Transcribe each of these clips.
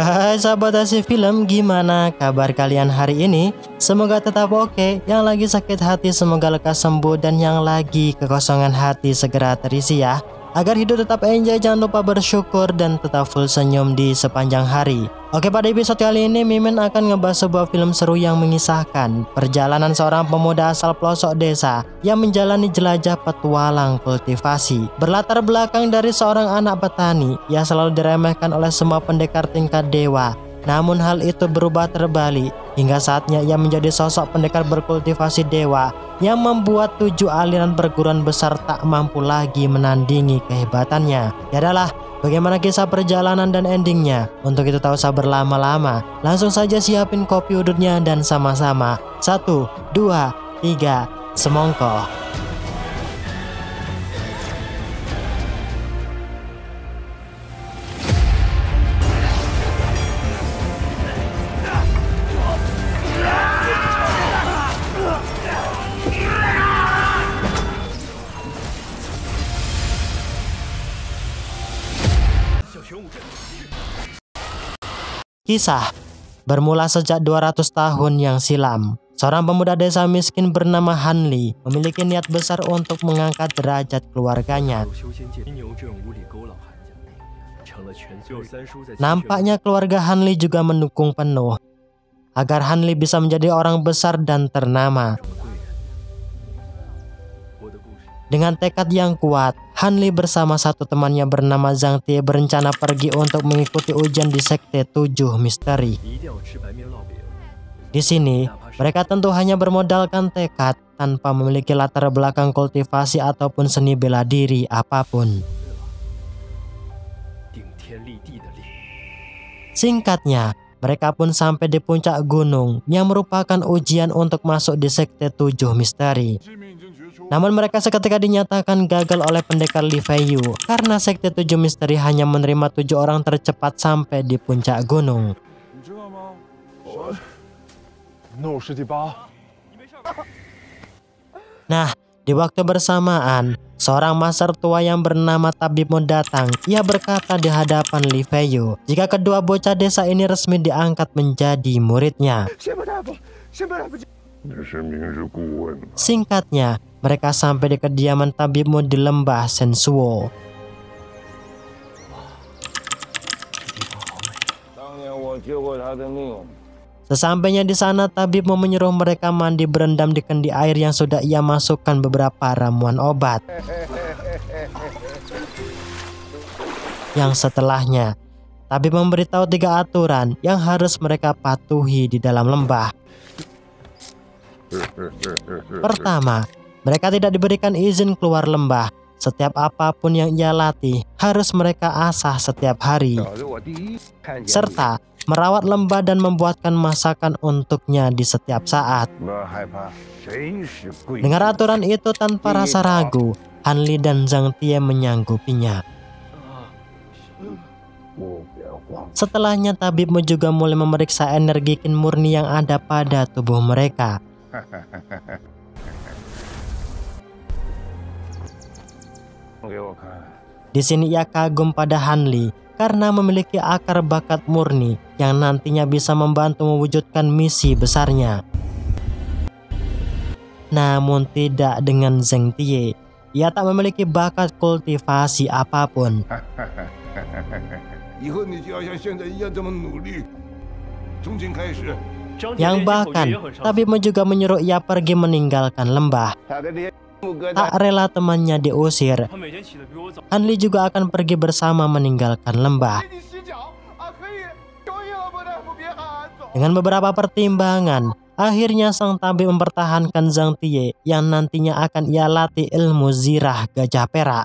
Hai sahabat Asyik Film, gimana kabar kalian hari ini? Semoga tetap oke. Yang lagi sakit hati semoga lekas sembuh, dan yang lagi kekosongan hati segera terisi ya. Agar hidup tetap enjoy, jangan lupa bersyukur dan tetap full senyum di sepanjang hari. Oke, pada episode kali ini Mimin akan ngebahas sebuah film seru yang mengisahkan perjalanan seorang pemuda asal pelosok desa yang menjalani jelajah petualang kultivasi. Berlatar belakang dari seorang anak petani yang selalu diremehkan oleh semua pendekar tingkat dewa. Namun hal itu berubah terbalik hingga saatnya ia menjadi sosok pendekar berkultivasi dewa yang membuat 7 aliran perguruan besar tak mampu lagi menandingi kehebatannya. Ya adalah, bagaimana kisah perjalanan dan endingnya? Untuk itu tak usah berlama-lama, langsung saja siapin kopi udutnya dan sama-sama 1, 2, 3, semongko. Kisah bermula sejak 200 tahun yang silam. Seorang pemuda desa miskin bernama Hanli memiliki niat besar untuk mengangkat derajat keluarganya. Nampaknya keluarga Hanli juga mendukung penuh agar Hanli bisa menjadi orang besar dan ternama. Dengan tekad yang kuat, Hanli bersama satu temannya bernama Zhang Tie berencana pergi untuk mengikuti ujian di Sekte 7 Misteri. Di sini, mereka tentu hanya bermodalkan tekad tanpa memiliki latar belakang kultivasi ataupun seni bela diri apapun. Singkatnya, mereka pun sampai di puncak gunung yang merupakan ujian untuk masuk di Sekte 7 Misteri. Namun mereka seketika dinyatakan gagal oleh pendekar Li Feiyu karena Sekte 7 Misteri hanya menerima 7 orang tercepat sampai di puncak gunung. Nah, di waktu bersamaan, seorang master tua yang bernama Tabibmo datang. Ia berkata di hadapan Li Feiyu jika kedua bocah desa ini resmi diangkat menjadi muridnya. Singkatnya, mereka sampai di kediaman Tabibmo di lembah Sensuo. Sesampainya di sana, Tabibmo menyuruh mereka mandi berendam di kendi air yang sudah ia masukkan beberapa ramuan obat. Yang setelahnya, Tabib memberitahu 3 aturan yang harus mereka patuhi di dalam lembah. Pertama, mereka tidak diberikan izin keluar lembah. Setiap apapun yang ia latih harus mereka asah setiap hari. Serta merawat lembah dan membuatkan masakan untuknya di setiap saat. Dengar aturan itu tanpa rasa ragu, Hanli dan Zhang Tie menyanggupinya. Setelahnya, Tabibmo juga mulai memeriksa energi kin murni yang ada pada tubuh mereka. Di sini ia kagum pada Hanli karena memiliki akar bakat murni yang nantinya bisa membantu mewujudkan misi besarnya. Namun tidak dengan Zhang Tie. Ia tak memiliki bakat kultivasi apapun. Yang bahkan Tabibmo juga menyuruh ia pergi meninggalkan lembah. Tak rela temannya diusir, Hanli juga akan pergi bersama meninggalkan lembah. Dengan beberapa pertimbangan, akhirnya sang tabib mempertahankan Zhang Tie yang nantinya akan ia latih ilmu zirah gajah perak.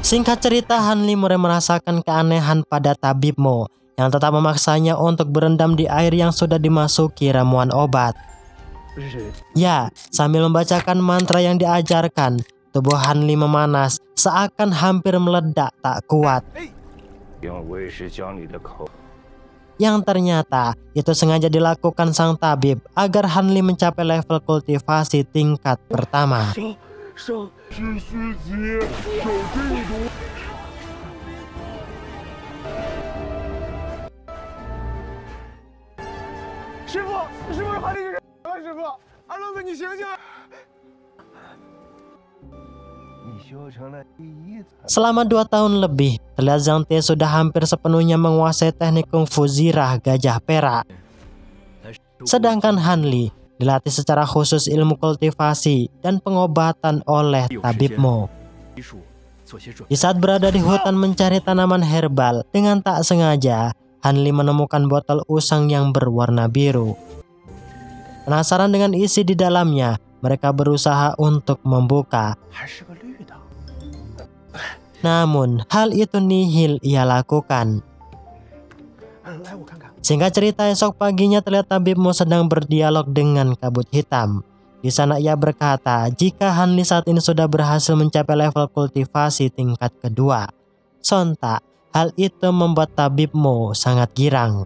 Singkat cerita, Hanli mulai merasakan keanehan pada Tabibmo yang tetap memaksanya untuk berendam di air yang sudah dimasuki ramuan obat. Ya, sambil membacakan mantra yang diajarkan, tubuh Hanli memanas seakan hampir meledak tak kuat. Yang ternyata itu sengaja dilakukan sang tabib agar Hanli mencapai level kultivasi tingkat pertama. 上是虚极，有病毒。师傅，是不是怀里是人？师傅，阿罗子，你醒醒！ Selama 2 tahun lebih, terlihat Zhang Tie sudah hampir sepenuhnya menguasai teknik kungfu zirah gajah perak. Sedangkan Han Li dilatih secara khusus ilmu kultivasi dan pengobatan oleh tabib Mo. Di saat berada di hutan mencari tanaman herbal, dengan tak sengaja, Han Li menemukan botol usang yang berwarna biru. Penasaran dengan isi di dalamnya, mereka berusaha untuk membuka. Namun, hal itu nihil ia lakukan. Singkat cerita, esok paginya terlihat tabib Mo sedang berdialog dengan kabut hitam. Di sana ia berkata jika Han Li saat ini sudah berhasil mencapai level kultivasi tingkat kedua. Sontak, hal itu membuat tabib Mo sangat girang.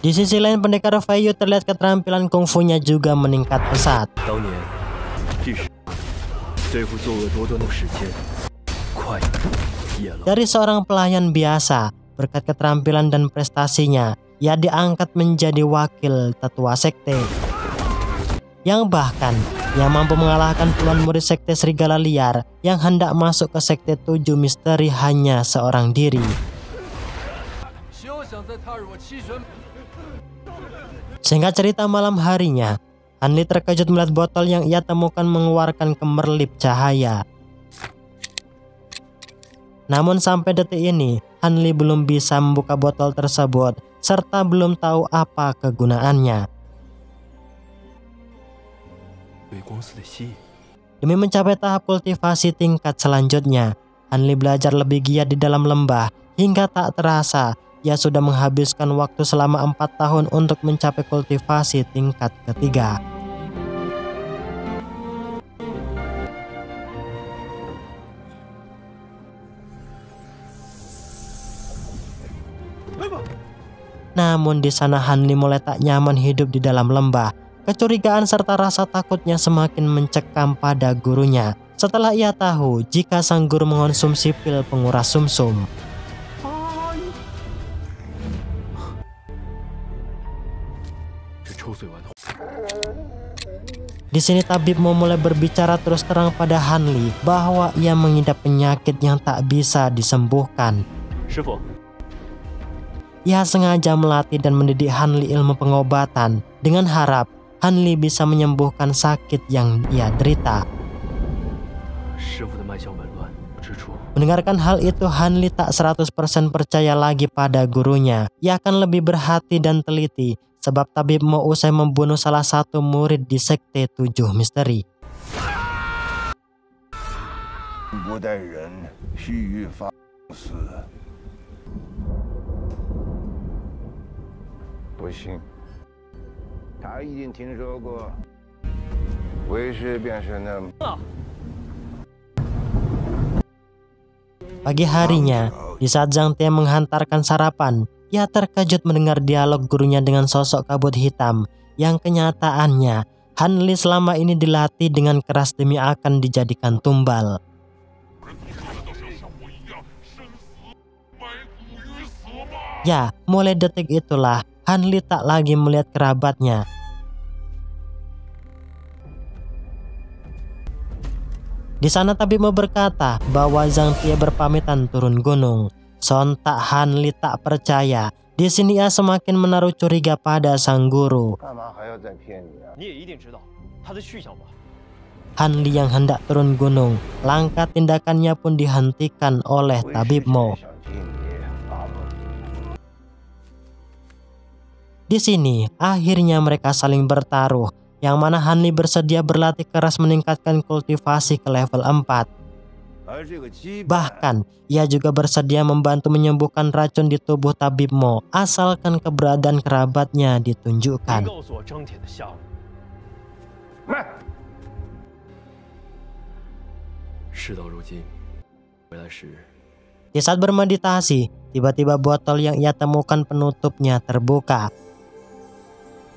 Di sisi lain, pendekar Fei Yu terlihat keterampilan kungfunya juga meningkat pesat. Dari seorang pelayan biasa, berkat keterampilan dan prestasinya, ia diangkat menjadi wakil tetua sekte. Yang bahkan, ia mampu mengalahkan puluhan murid sekte serigala liar yang hendak masuk ke sekte 7 misteri hanya seorang diri. Singkat cerita, malam harinya, Han Li terkejut melihat botol yang ia temukan mengeluarkan kemerlip cahaya. Namun sampai detik ini, Han Li belum bisa membuka botol tersebut serta belum tahu apa kegunaannya. Demi mencapai tahap kultivasi tingkat selanjutnya, Han Li belajar lebih giat di dalam lembah hingga tak terasa ia sudah menghabiskan waktu selama 4 tahun untuk mencapai kultivasi tingkat ketiga. Namun di sana Han Li mulai tak nyaman hidup di dalam lembah. Kecurigaan serta rasa takutnya semakin mencekam pada gurunya setelah ia tahu jika sang guru mengonsumsi pil penguras sumsum. Di sini tabib Mo mulai berbicara terus terang pada Han Li bahwa ia mengidap penyakit yang tak bisa disembuhkan. Ia sengaja melatih dan mendidik Han Li ilmu pengobatan dengan harap Han Li bisa menyembuhkan sakit yang ia derita. Mendengarkan hal itu, Han Li tak 100% percaya lagi pada gurunya. Ia akan lebih berhati dan teliti sebab tabib Mo usai membunuh salah satu murid di sekte 7 misteri. Pagi harinya, di saat Zhang Tie menghantarkan sarapan, ia terkejut mendengar dialog gurunya dengan sosok kabut hitam yang kenyataannya Han Li selama ini dilatih dengan keras demi akan dijadikan tumbal. Ya, mulai detik itulah Han Li tak lagi melihat kerabatnya. Di sana tabib Mo berkata bahwa Zhang Tie berpamitan turun gunung. Sontak Han Li tak percaya. Di sini ia semakin menaruh curiga pada sang guru. Han Li yang hendak turun gunung, langkah tindakannya pun dihentikan oleh tabib Mo. Di sini akhirnya mereka saling bertaruh, yang mana Han Li bersedia berlatih keras meningkatkan kultivasi ke level 4. Bahkan ia juga bersedia membantu menyembuhkan racun di tubuh tabib Mo asalkan keberadaan kerabatnya ditunjukkan. Di saat bermeditasi, tiba-tiba botol yang ia temukan penutupnya terbuka.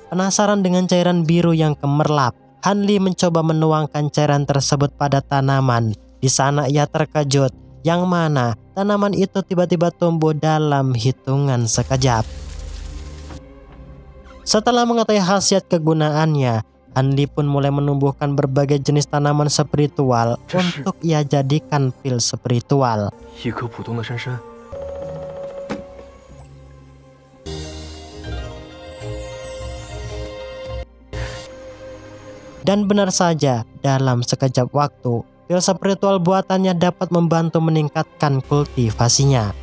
Penasaran dengan cairan biru yang gemerlap, Han Li mencoba menuangkan cairan tersebut pada tanaman. Di sana ia terkejut, yang mana tanaman itu tiba-tiba tumbuh dalam hitungan sekejap. Setelah mengetahui khasiat kegunaannya, Han Li pun mulai menumbuhkan berbagai jenis tanaman spiritual untuk ia jadikan pil spiritual. Dan benar saja, dalam sekejap waktu, pil spiritual buatannya dapat membantu meningkatkan kultivasinya.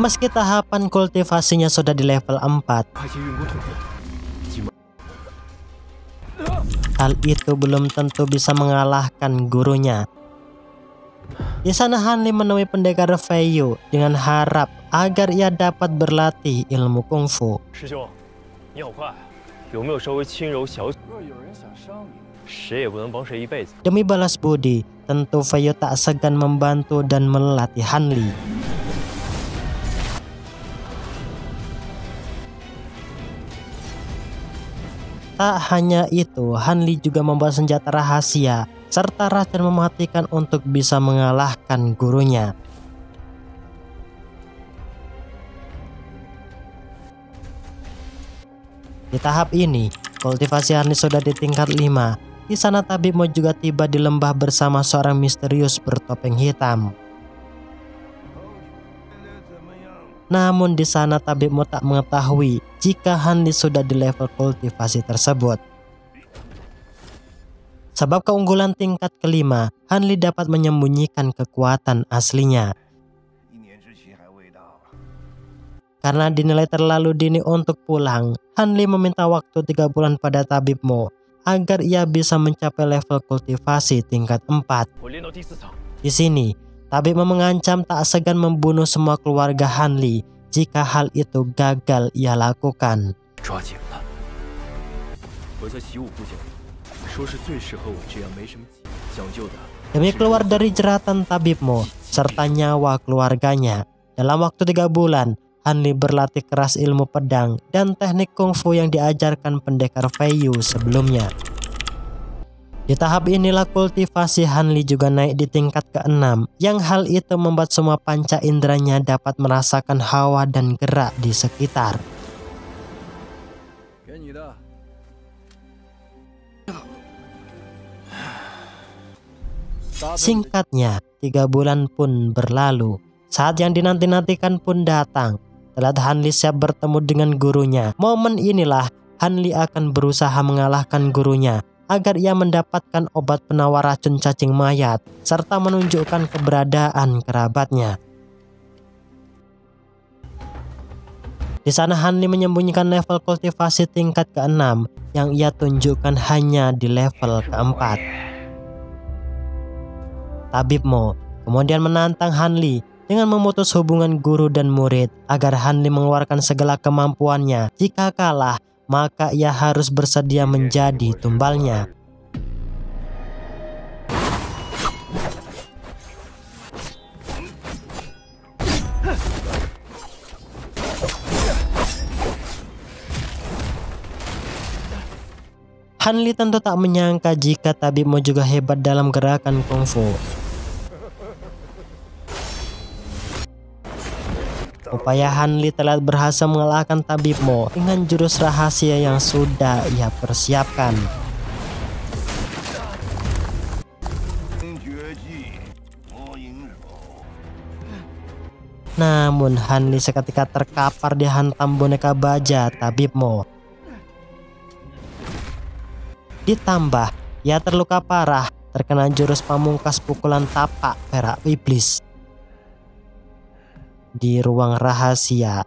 Meski tahapan kultivasinya sudah di level 4, hal itu belum tentu bisa mengalahkan gurunya. Di sana Han Li menemui pendekar Fei Yu dengan harap agar ia dapat berlatih ilmu kungfu. Demi balas budi, tentu Fei Yu tak segan membantu dan melatih Han Li. Tak hanya itu, Han Li juga membawa senjata rahasia serta racun mematikan untuk bisa mengalahkan gurunya. Di tahap ini, kultivasi Han Li sudah di tingkat 5. Di sana Tabib Mo juga tiba di lembah bersama seorang misterius bertopeng hitam. Namun di sana Tabib Mo tak mengetahui jika Han Li sudah di level kultivasi tersebut. Sebab keunggulan tingkat kelima, Han Li dapat menyembunyikan kekuatan aslinya. Karena dinilai terlalu dini untuk pulang, Han Li meminta waktu 3 bulan pada Tabib Mo agar ia bisa mencapai level kultivasi tingkat 4. Di sini, Tabib Mo mengancam tak segan membunuh semua keluarga Han Li jika hal itu gagal ia lakukan. Demi keluar dari jeratan Tabib Mo serta nyawa keluarganya, dalam waktu 3 bulan, Han Li berlatih keras ilmu pedang dan teknik kungfu yang diajarkan pendekar Fei Yu sebelumnya. Di tahap inilah kultivasi Han Li juga naik di tingkat ke-6, yang hal itu membuat semua panca inderanya dapat merasakan hawa dan gerak di sekitar. Singkatnya, 3 bulan pun berlalu. Saat yang dinanti-nantikan pun datang. Saat Han Li siap bertemu dengan gurunya, momen inilah Han Li akan berusaha mengalahkan gurunya agar ia mendapatkan obat penawar racun cacing mayat serta menunjukkan keberadaan kerabatnya. Di sana Han Li menyembunyikan level kultivasi tingkat ke-6 yang ia tunjukkan hanya di level ke-4. Tabib Mo kemudian menantang Han Li dengan memutus hubungan guru dan murid agar Han Li mengeluarkan segala kemampuannya. Jika kalah, maka ia harus bersedia menjadi tumbalnya. Han Li tentu tak menyangka jika Tabib Mo juga hebat dalam gerakan kungfu. Upaya Han Li telah berhasil mengalahkan Tabib Mo dengan jurus rahasia yang sudah ia persiapkan. Namun Han Li seketika terkapar dihantam boneka baja Tabib Mo. Ditambah, ia terluka parah terkena jurus pamungkas pukulan tapak perak iblis. Di ruang rahasia,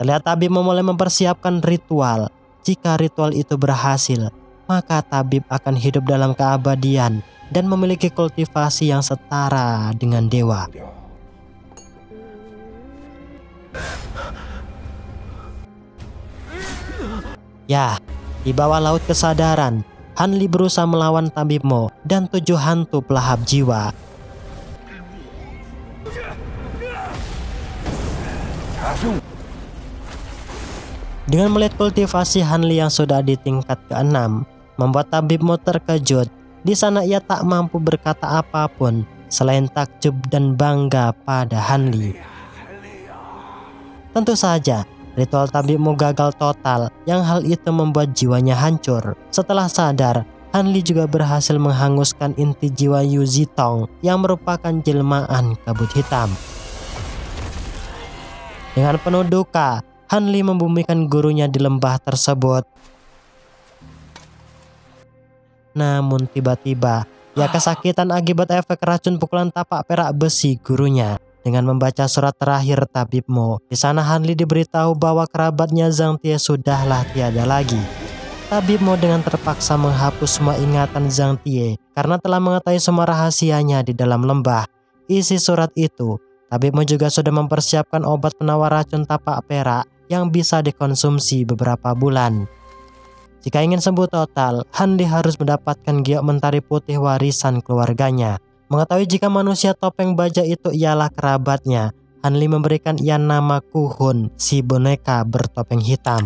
terlihat Tabib mulai mempersiapkan ritual. Jika ritual itu berhasil, maka Tabib akan hidup dalam keabadian dan memiliki kultivasi yang setara dengan dewa. Ya, di bawah laut kesadaran, Han Li berusaha melawan Tabib Mo dan 7 hantu pelahap jiwa. Dengan melihat kultivasi Hanli yang sudah di tingkat ke-6, membuat Tabib Mo terkejut. Di sana ia tak mampu berkata apapun selain takjub dan bangga pada Hanli. Tentu saja, ritual Tabib Mo gagal total, yang hal itu membuat jiwanya hancur. Setelah sadar, Hanli juga berhasil menghanguskan inti jiwa Yu Zitong yang merupakan jelmaan kabut hitam. Dengan penuh duka, Hanli membumikan gurunya di lembah tersebut. Namun tiba-tiba, ia kesakitan akibat efek racun pukulan tapak perak besi gurunya. Dengan membaca surat terakhir Tabib Mo, di sana Hanli diberitahu bahwa kerabatnya Zhang Tie sudahlah tiada lagi. Tabib Mo dengan terpaksa menghapus semua ingatan Zhang Tie karena telah mengetahui semua rahasianya di dalam lembah. Isi surat itu, Tabib Mo juga sudah mempersiapkan obat penawar racun tapak perak yang bisa dikonsumsi beberapa bulan. Jika ingin sembuh total, Hanli harus mendapatkan giok mentari putih warisan keluarganya. Mengetahui jika manusia topeng baja itu ialah kerabatnya, Hanli memberikan ia nama Kuhun, si boneka bertopeng hitam.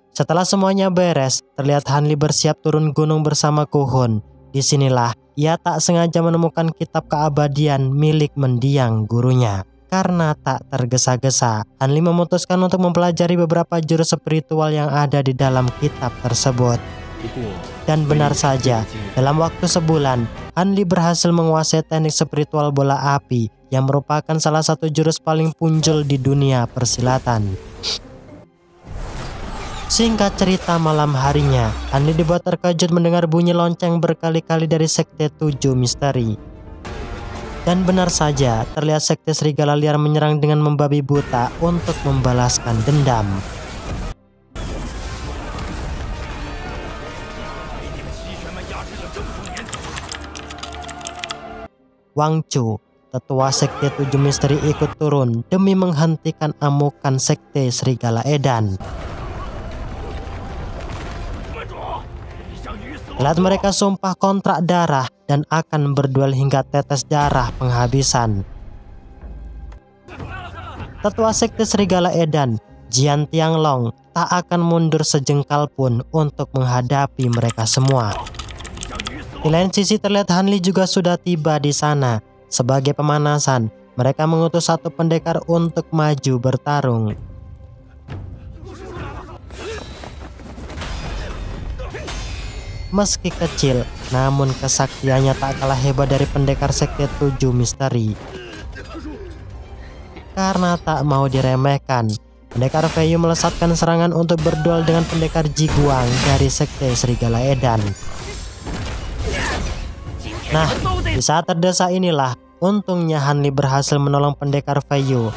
Setelah semuanya beres, terlihat Hanli bersiap turun gunung bersama Kuhun. Disinilah ia tak sengaja menemukan kitab keabadian milik mendiang gurunya. Karena tak tergesa-gesa, Hanli memutuskan untuk mempelajari beberapa jurus spiritual yang ada di dalam kitab tersebut. Dan benar saja, dalam waktu sebulan, Hanli berhasil menguasai teknik spiritual bola api yang merupakan salah satu jurus paling punjul di dunia persilatan. Singkat cerita, malam harinya, Hanli dibuat terkejut mendengar bunyi lonceng berkali-kali dari Sekte 7 Misteri. Dan benar saja, terlihat Sekte Serigala Liar menyerang dengan membabi buta untuk membalaskan dendam. Wang Chu, tetua Sekte 7 Misteri, ikut turun demi menghentikan amukan Sekte Serigala Edan. Lihat mereka sumpah kontrak darah dan akan berduel hingga tetes darah penghabisan. Tetua Sekte Serigala Edan, Jian Tianglong, tak akan mundur sejengkal pun untuk menghadapi mereka semua. Di lain sisi terlihat Hanli juga sudah tiba di sana. Sebagai pemanasan, mereka mengutus satu pendekar untuk maju bertarung. Meski kecil, namun kesaktiannya tak kalah hebat dari pendekar Sekte 7 Misteri. Karena tak mau diremehkan, pendekar Feiyu melesatkan serangan untuk berduel dengan pendekar Jiguang dari Sekte Serigala Edan. Nah, di saat terdesak inilah, untungnya Hanli berhasil menolong pendekar Feiyu.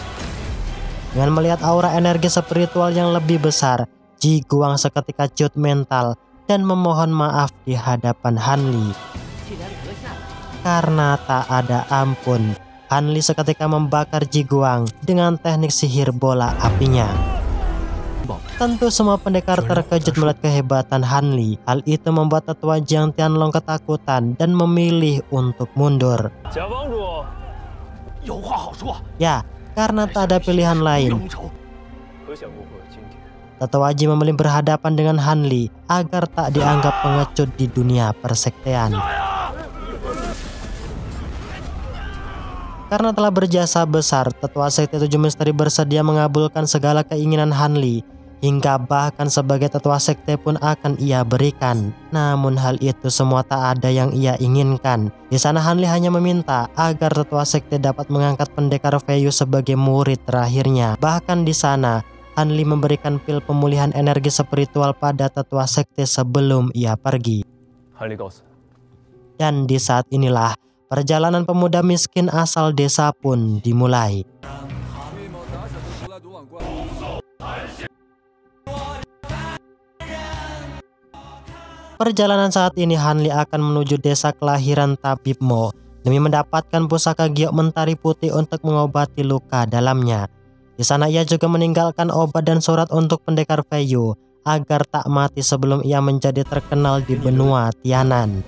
Dengan melihat aura energi spiritual yang lebih besar, Jiguang seketika ciut mental dan memohon maaf di hadapan Hanli. Karena tak ada ampun, Hanli seketika membakar Jiguang dengan teknik sihir bola apinya. Tentu semua pendekar terkejut melihat kehebatan Hanli. Hal itu membuat tetua Jiang Tianlong ketakutan dan memilih untuk mundur. Ya, karena tak ada pilihan lain. Tetua Ji memilih berhadapan dengan Hanli agar tak dianggap pengecut di dunia persektean. Karena telah berjasa besar, Tetua Sekte 7 Misteri bersedia mengabulkan segala keinginan Hanli, hingga bahkan sebagai tetua sekte pun akan ia berikan. Namun hal itu semua tak ada yang ia inginkan. Di sana Hanli hanya meminta agar tetua sekte dapat mengangkat pendekar Feiyu sebagai murid terakhirnya. Bahkan di sana Hanli memberikan pil pemulihan energi spiritual pada tetua sekte sebelum ia pergi. Dan di saat inilah perjalanan pemuda miskin asal desa pun dimulai. Perjalanan saat ini Hanli akan menuju desa kelahiran Tabib Mo demi mendapatkan pusaka giok mentari putih untuk mengobati luka dalamnya. Di sana ia juga meninggalkan obat dan surat untuk pendekar Feiyu agar tak mati sebelum ia menjadi terkenal di benua Tianan.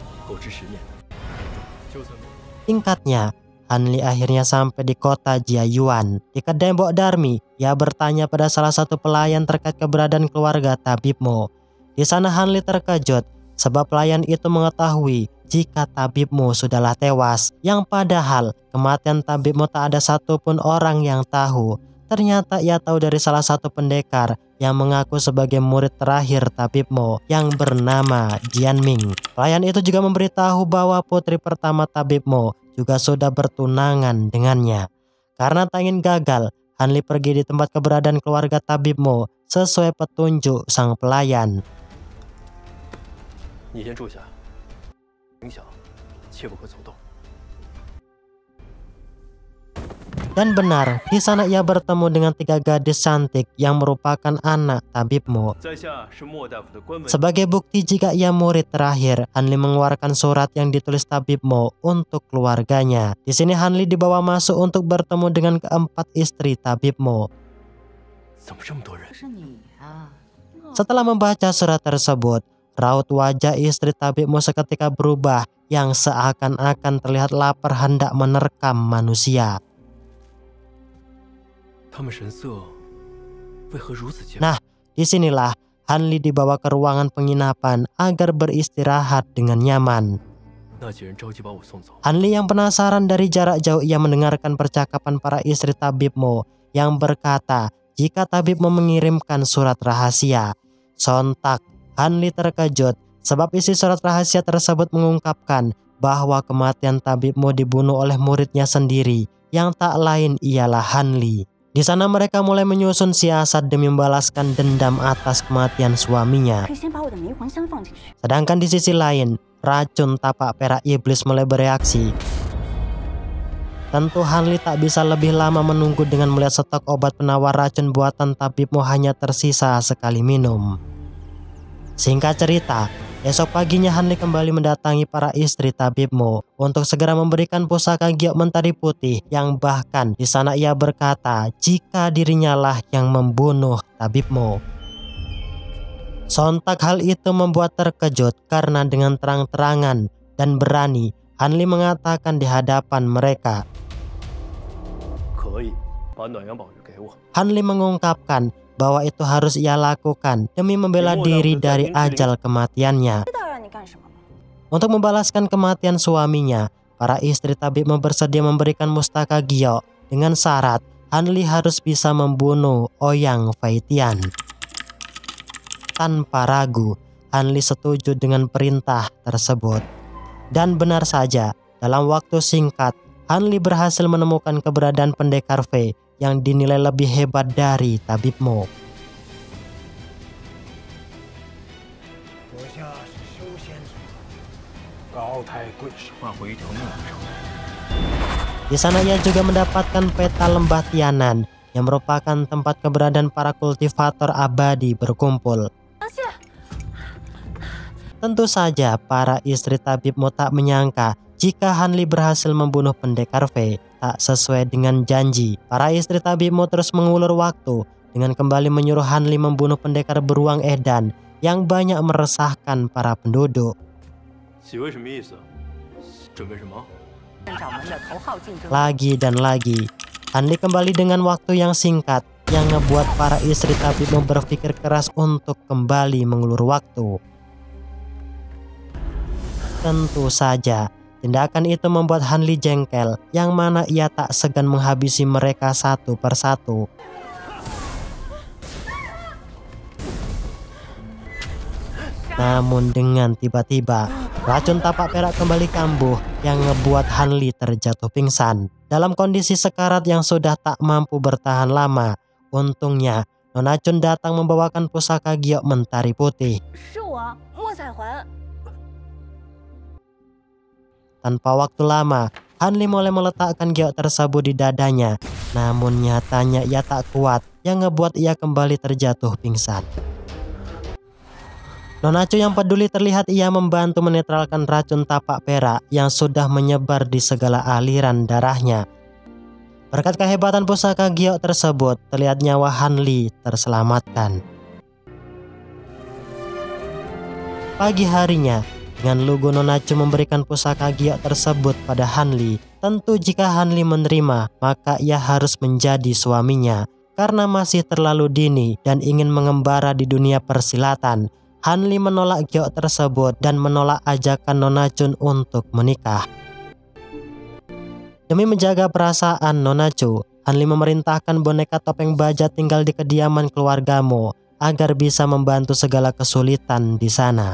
Singkatnya, Hanli akhirnya sampai di kota Jiayuan. Di kedai Mbok Darmi, ia bertanya pada salah satu pelayan terkait keberadaan keluarga Tabib Mo. Di sana Hanli terkejut sebab pelayan itu mengetahui jika Tabib Mo sudahlah tewas, yang padahal kematian Tabib Mo tak ada satupun orang yang tahu. Ternyata ia tahu dari salah satu pendekar yang mengaku sebagai murid terakhir Tabib Mo yang bernama Jian Ming. Pelayan itu juga memberitahu bahwa putri pertama Tabib Mo juga sudah bertunangan dengannya. Karena tak ingin gagal, Hanli pergi di tempat keberadaan keluarga Tabib Mo sesuai petunjuk sang pelayan. Dan benar, di sana ia bertemu dengan 3 gadis cantik yang merupakan anak Tabib Mo. Sebagai bukti jika ia murid terakhir, Hanli mengeluarkan surat yang ditulis Tabib Mo untuk keluarganya. Di sini Hanli dibawa masuk untuk bertemu dengan keempat istri Tabib Mo. Setelah membaca surat tersebut, raut wajah istri Tabib Mo seketika berubah yang seakan-akan terlihat lapar hendak menerkam manusia. Nah, disinilah Hanli dibawa ke ruangan penginapan agar beristirahat dengan nyaman. Hanli yang penasaran dari jarak jauh ia mendengarkan percakapan para istri Tabib Mo yang berkata jika Tabib Mo mengirimkan surat rahasia. Sontak Hanli terkejut sebab isi surat rahasia tersebut mengungkapkan bahwa kematian Tabib Mo dibunuh oleh muridnya sendiri yang tak lain ialah Hanli. Di sana mereka mulai menyusun siasat demi membalaskan dendam atas kematian suaminya. Sedangkan di sisi lain, racun tapak perak iblis mulai bereaksi. Tentu Hanli tak bisa lebih lama menunggu dengan melihat stok obat penawar racun buatan Tabib Mo hanya tersisa sekali minum. Singkat cerita, esok paginya Hanli kembali mendatangi para istri Tabib Mo untuk segera memberikan pusaka giok mentari putih yang bahkan di sana ia berkata jika dirinya lah yang membunuh Tabib Mo. Sontak hal itu membuat terkejut karena dengan terang-terangan dan berani Hanli mengatakan di hadapan mereka. Hanli mengungkapkan bahwa itu harus ia lakukan demi membela diri dari ajal kematiannya. Untuk membalaskan kematian suaminya, para istri Tabib Mo bersedia memberikan mustaka giok dengan syarat Hanli harus bisa membunuh Ouyang Feitian. Tanpa ragu, Hanli setuju dengan perintah tersebut. Dan benar saja, dalam waktu singkat, Hanli berhasil menemukan keberadaan pendekar Fei yang dinilai lebih hebat dari Tabib Mo. Di sana ia juga mendapatkan peta lembah Tianan yang merupakan tempat keberadaan para kultivator abadi berkumpul. Tentu saja para istri Tabib Mo tak menyangka jika Hanli berhasil membunuh pendekar Fei. Tak sesuai dengan janji, para istri Tabib Mo terus mengulur waktu dengan kembali menyuruh Hanli membunuh pendekar beruang edan yang banyak meresahkan para penduduk. Lagi dan lagi, Hanli kembali dengan waktu yang singkat yang ngebuat para istri Tabib Mo berpikir keras untuk kembali mengulur waktu. Tentu saja, tindakan itu membuat Hanli jengkel, yang mana ia tak segan menghabisi mereka satu persatu. Namun dengan tiba-tiba, racun tapak perak kembali kambuh yang ngebuat Hanli terjatuh pingsan. Dalam kondisi sekarat yang sudah tak mampu bertahan lama, untungnya Nona Chun datang membawakan pusaka giok mentari putih. Tanpa waktu lama, Hanli mulai meletakkan giok tersebut di dadanya. Namun nyatanya ia tak kuat, yang ngebuat ia kembali terjatuh pingsan. Nona Chun yang peduli terlihat ia membantu menetralkan racun tapak perak yang sudah menyebar di segala aliran darahnya. Berkat kehebatan pusaka giok tersebut, terlihat nyawa Hanli terselamatkan. Pagi harinya, dengan lugu Nonatsu memberikan pusaka giok tersebut pada Hanli. Tentu jika Hanli menerima, maka ia harus menjadi suaminya. Karena masih terlalu dini dan ingin mengembara di dunia persilatan, Hanli menolak giok tersebut dan menolak ajakan Nonatsu untuk menikah. Demi menjaga perasaan Nonatsu, Hanli memerintahkan boneka topeng baja tinggal di kediaman keluargamu agar bisa membantu segala kesulitan di sana.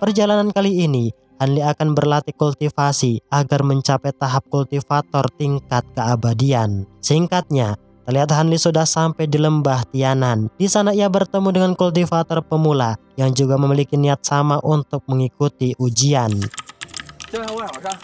Perjalanan kali ini, Hanli akan berlatih kultivasi agar mencapai tahap kultivator tingkat keabadian. Singkatnya, terlihat Hanli sudah sampai di lembah Tianan. Di sana ia bertemu dengan kultivator pemula yang juga memiliki niat sama untuk mengikuti ujian.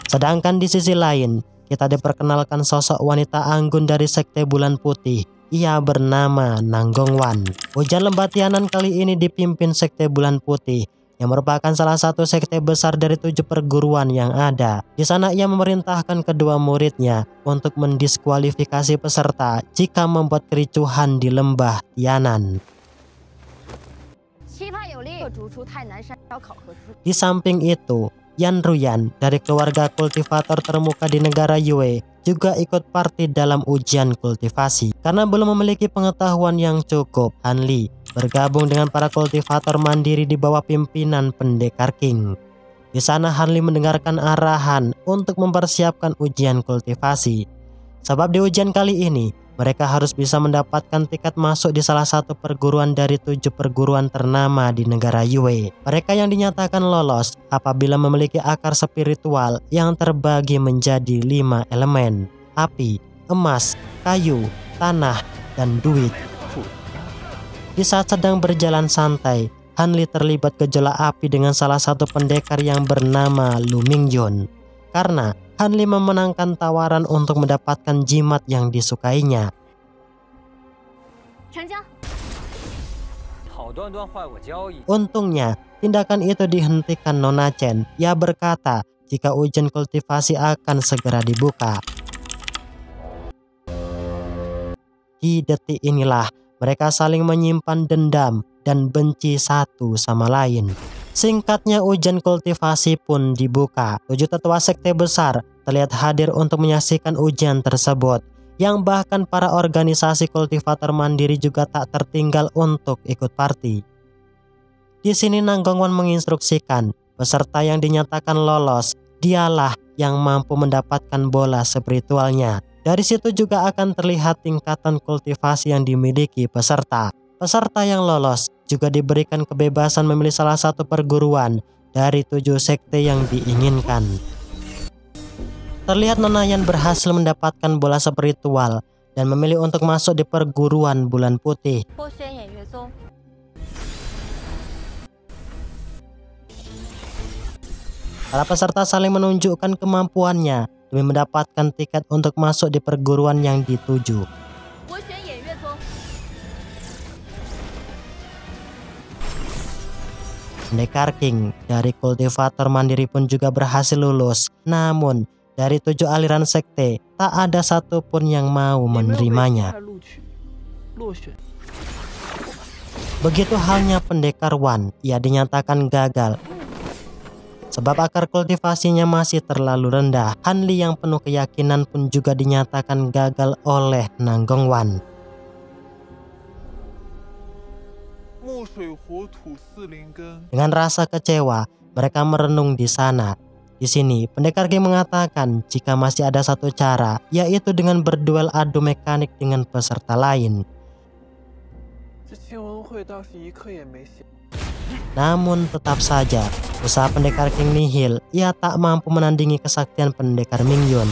Sedangkan di sisi lain, kita diperkenalkan sosok wanita anggun dari Sekte Bulan Putih. Ia bernama Nanggongwan. Ujian lembah Tianan kali ini dipimpin Sekte Bulan Putih, yang merupakan salah satu sekte besar dari 7 perguruan yang ada. Di sana ia memerintahkan kedua muridnya untuk mendiskualifikasi peserta jika membuat kericuhan di lembah Tianan. Di samping itu, Yan Ruyan dari keluarga kultivator termuka di negara Yue juga ikut parti dalam ujian kultivasi. Karena belum memiliki pengetahuan yang cukup, Hanli bergabung dengan para kultivator mandiri di bawah pimpinan Pendekar King. Di sana Hanli mendengarkan arahan untuk mempersiapkan ujian kultivasi. Sebab di ujian kali ini, mereka harus bisa mendapatkan tiket masuk di salah satu perguruan dari 7 perguruan ternama di negara Yue. Mereka yang dinyatakan lolos apabila memiliki akar spiritual yang terbagi menjadi 5 elemen: api, emas, kayu, tanah, dan duit. Di saat sedang berjalan santai, Hanli terlibat gejolak api dengan salah satu pendekar yang bernama Lu Mingyun. Karena Hanli memenangkan tawaran untuk mendapatkan jimat yang disukainya. Untungnya, tindakan itu dihentikan Nona Chen. Ia berkata jika ujian kultivasi akan segera dibuka. Di detik inilah mereka saling menyimpan dendam dan benci satu sama lain. Singkatnya, ujian kultivasi pun dibuka. 7 tetua sekte besar terlihat hadir untuk menyaksikan ujian tersebut, yang bahkan para organisasi kultivator mandiri juga tak tertinggal untuk ikut parti. Di sini Nanggongwan menginstruksikan peserta yang dinyatakan lolos, dialah yang mampu mendapatkan bola spiritualnya. Dari situ juga akan terlihat tingkatan kultivasi yang dimiliki peserta. Peserta yang lolos juga diberikan kebebasan memilih salah satu perguruan dari 7 sekte yang diinginkan. Terlihat Nona Yan berhasil mendapatkan bola spiritual dan memilih untuk masuk di perguruan Bulan Putih. Para peserta saling menunjukkan kemampuannya demi mendapatkan tiket untuk masuk di perguruan yang dituju. Pendekar King dari kultivator mandiri pun juga berhasil lulus. Namun dari 7 aliran sekte, tak ada satupun yang mau menerimanya. Begitu halnya Pendekar Wan, ia dinyatakan gagal. Sebab akar kultivasinya masih terlalu rendah. Hanli yang penuh keyakinan pun juga dinyatakan gagal oleh Nanggongwan. Dengan rasa kecewa, mereka merenung di sana. Di sini, Pendekar King mengatakan jika masih ada satu cara, yaitu dengan berduel adu mekanik dengan peserta lain. Namun tetap saja, usaha Pendekar King nihil. Ia tak mampu menandingi kesaktian Pendekar Mingyun.